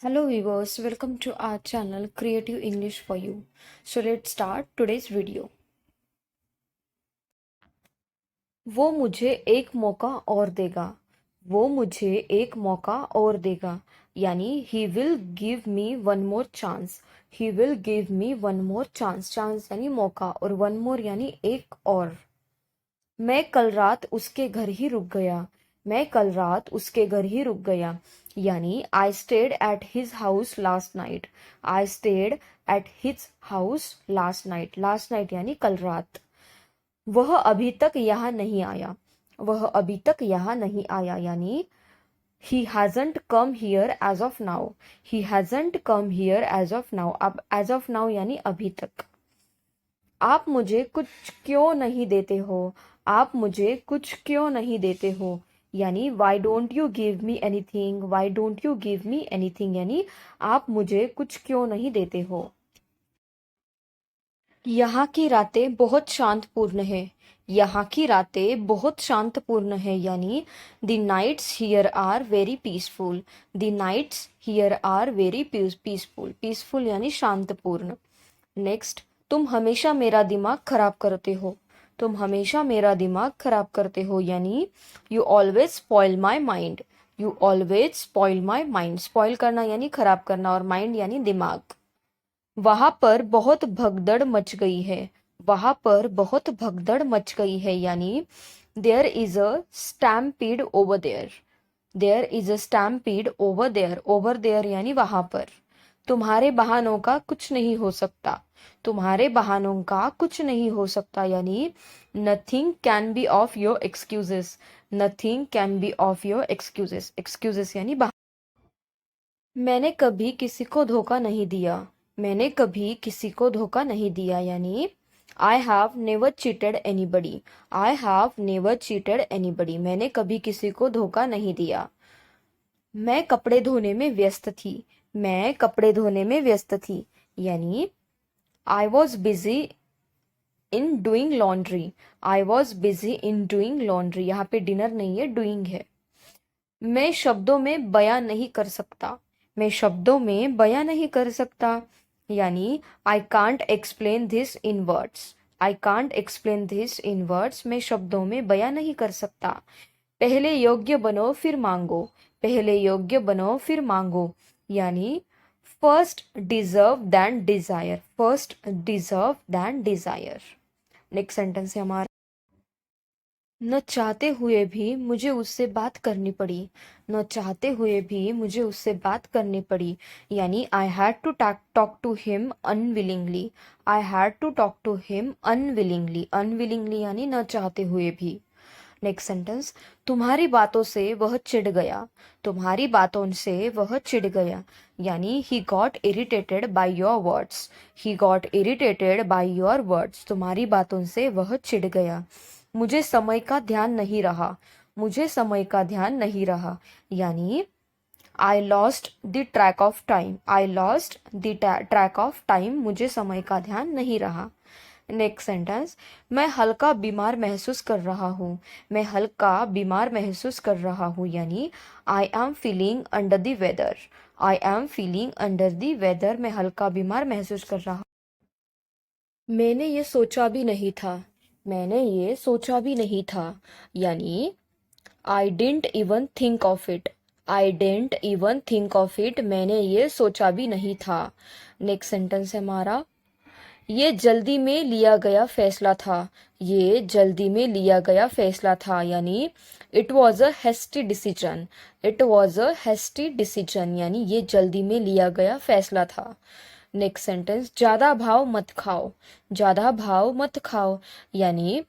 Hello viewers, welcome to our channel Creative English for You. So let's start today's video. वो मुझे एक मौका और देगा. वो मुझे एक मौका और देगा. यानी he will give me one more chance. He will give me one more chance. Chance यानी मौका और one more यानी एक और. मैं कल रात उसके घर ही रुक गया. मैं कल रात उसके घर ही रुक गया. यानी I stayed at his house last night. I stayed at his house last night. Last night यानी कल रात. वह अभी तक यहाँ नहीं आया. वह अभी तक यहाँ नहीं आया यानी he hasn't come here as of now. He hasn't come here as of now. अब as of now यानी अभी तक. आप मुझे कुछ क्यों नहीं देते हो. आप मुझे कुछ क्यों नहीं देते हो यानी why don't you give me anything. Why don't you give me anything यानी आप मुझे कुछ क्यों नहीं देते हो. यहाँ की रातें बहुत शांतपूर्ण है. यहाँ की रातें बहुत शांतपूर्ण है यानी the nights here are very peaceful. The nights here are very peaceful. Peaceful यानी शांतपूर्ण. नेक्स्ट, तुम हमेशा मेरा दिमाग खराब करते हो. तुम हमेशा मेरा दिमाग खराब करते हो यानी you always spoil my mind. You always spoil my mind. Spoil करना यानी खराब करना और माइंड यानी दिमाग. वहां पर बहुत भगदड़ मच गई है. वहां पर बहुत भगदड़ मच गई है यानी there is a stampede over there. There is a stampede over there. Over there यानी वहां पर. तुम्हारे बहानों का कुछ नहीं हो सकता. तुम्हारे बहानों का कुछ नहीं हो सकता यानी nothing can be of your excuses. Nothing can be of your excuses. Excuses यानी मैंने कभी किसी को धोखा नहीं दिया. मैंने कभी किसी को धोखा नहीं दिया यानी I have never cheated anybody. I have never cheated anybody. मैंने कभी किसी को धोखा नहीं दिया. मैं कपड़े धोने में व्यस्त थी. मैं कपड़े धोने में व्यस्त थी यानी I was busy in doing laundry. I was busy in doing laundry. यहाँ पे डिनर नहीं है, डूइंग है. मैं शब्दों में बयां नहीं कर सकता. मैं शब्दों में बयां नहीं कर सकता यानी I can't explain this in words. I can't explain this in words. मैं शब्दों में बयां नहीं कर सकता. पहले योग्य बनो फिर मांगो. पहले योग्य बनो फिर मांगो यानी first deserve than desire. First deserve than desire. Next sentence है हमारा. न चाहते हुए भी मुझे उससे बात करनी पड़ी. न चाहते हुए भी मुझे उससे बात करनी पड़ी यानी I had to talk to him unwillingly. I had to talk to him unwillingly. Unwillingly यानी न चाहते हुए भी. नेक्स्ट सेंटेंस, तुम्हारी बातों से वह चिढ़ गया. तुम्हारी बातों से वह चिढ़ गया यानी he got irritated by your words. He got irritated by your words. तुम्हारी बातों से वह चिढ़ गया. मुझे समय का ध्यान नहीं रहा. मुझे समय का ध्यान नहीं रहा यानी I lost the track of time. I lost the track of time. मुझे समय का ध्यान नहीं रहा. नेक्स्ट सेंटेंस, मैं हल्का बीमार महसूस कर रहा हूँ. मैं हल्का बीमार महसूस कर रहा हूँ यानी I am feeling under the weather. I am feeling under the weather. मैं हल्का बीमार महसूस कर रहा. मैंने ये सोचा भी नहीं था. मैंने ये सोचा भी नहीं था यानी I didn't even think of it. I didn't even think of it. मैंने ये सोचा भी नहीं था. नेक्स्ट सेंटेंस है हमारा. ये जल्दी में लिया गया फैसला था. ये जल्दी में लिया गया फैसला था यानी it was a hasty decision. It was a hasty decision यानी ये जल्दी में लिया गया फैसला था. नेक्स्ट सेंटेंस, ज्यादा भाव मत खाओ. ज्यादा भाव मत खाओ यानी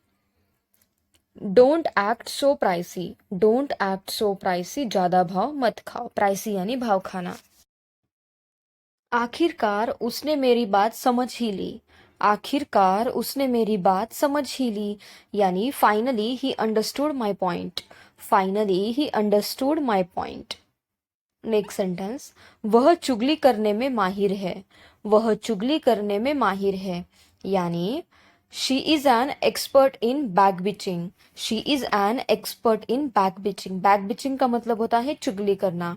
don't act so pricey. Don't act so pricey. ज्यादा भाव मत खाओ. प्राइसी यानी भाव खाना. आखिरकार उसने मेरी बात समझ ही ली. आखिरकार उसने मेरी बात समझ ही ली यानी finally he understood my point. Finally he understood my point. Next sentence, वह चुगली करने में माहिर है. वह चुगली करने में माहिर है यानी she is an expert in back bitching. She is an expert in back bitching. Back bitching का मतलब होता है चुगली करना.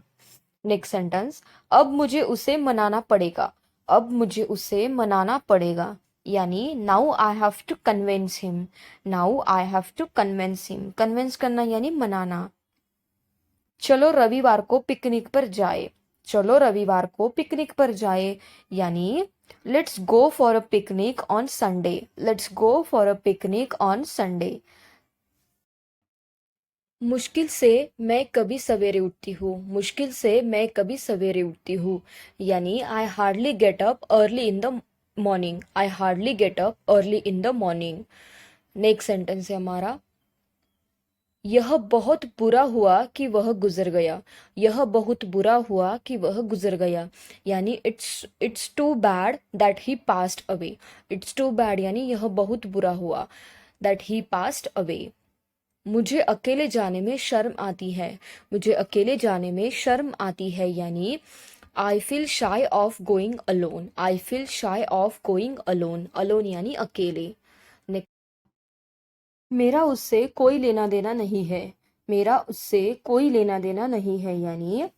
नेक्स्ट सेंटेंस, अब मुझे उसे मनाना पड़ेगा। अब मुझे उसे मनाना पड़ेगा यानी now I have to convince him. Now I have to convince him, convince करना यानी मनाना। चलो रविवार को पिकनिक पर जाए। चलो रविवार को पिकनिक पर जाए यानी let's go for a picnic on Sunday. Let's go for a picnic on Sunday. मुश्किल से मैं कभी सवेरे उठती हूँ। मुश्किल से मैं कभी सवेरे उठती हूँ यानी I hardly get up early in the morning. I hardly get up early in the morning. Next sentence है हमारा, यह बहुत बुरा हुआ कि वह गुजर गया। यह बहुत बुरा हुआ कि वह गुजर गया यानी it's too bad that he passed away. It's too bad यानी यह बहुत बुरा हुआ दैट ही पास्ड अवे। मुझे अकेले जाने में शर्म आती है। मुझे अकेले जाने में शर्म आती है यानी आई फील शाई of going alone. I feel शाई ऑफ गोइंग अलोन। अलोन यानी अकेले। मेरा उससे कोई लेना देना नहीं है। मेरा उससे कोई लेना देना नहीं है यानी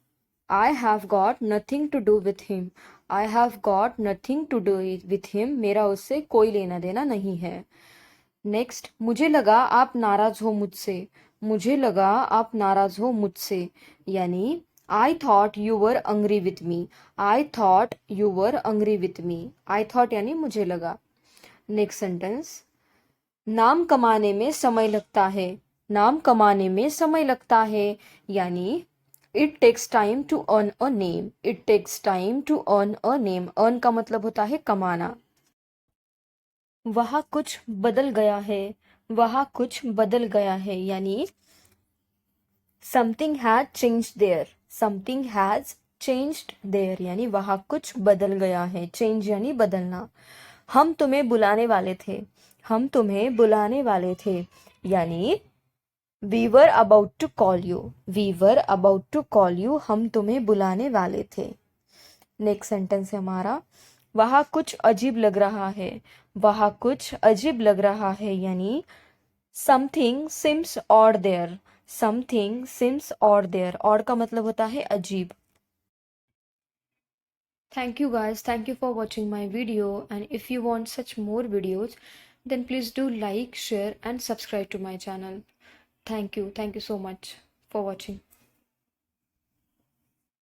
I have got nothing to do with him. I have got nothing to do with him, मेरा उससे कोई लेना देना नहीं है। नेक्स्ट, मुझे लगा आप नाराज हो मुझसे। मुझे लगा आप नाराज हो मुझसे यानी I thought you were angry with me. I thought you were angry with me. I thought यानी मुझे लगा। नेक्स्ट सेंटेंस, नाम कमाने में समय लगता है। नाम कमाने में समय लगता है यानी it takes time to earn a name. It takes time to earn a name. Earn का मतलब होता है कमाना। वहाँ कुछ बदल गया है। वहाँ कुछ बदल गया है यानी something has changed there. Something has changed there यानी वहाँ कुछ बदल गया है। चेंज यानी बदलना। हम तुम्हें बुलाने वाले थे। हम तुम्हें बुलाने वाले थे यानी we were about to call you. We were about to call you, हम तुम्हें बुलाने वाले थे। नेक्स्ट सेंटेंस है हमारा, वहाँ कुछ अजीब लग रहा है। वहाँ कुछ अजीब लग रहा है यानी something seems odd there. Something seems odd there. Odd का मतलब होता है अजीब। Thank you guys. Thank you for watching my video. And if you want such more videos, then please do like, share, and subscribe to my channel. Thank you. Thank you so much for watching.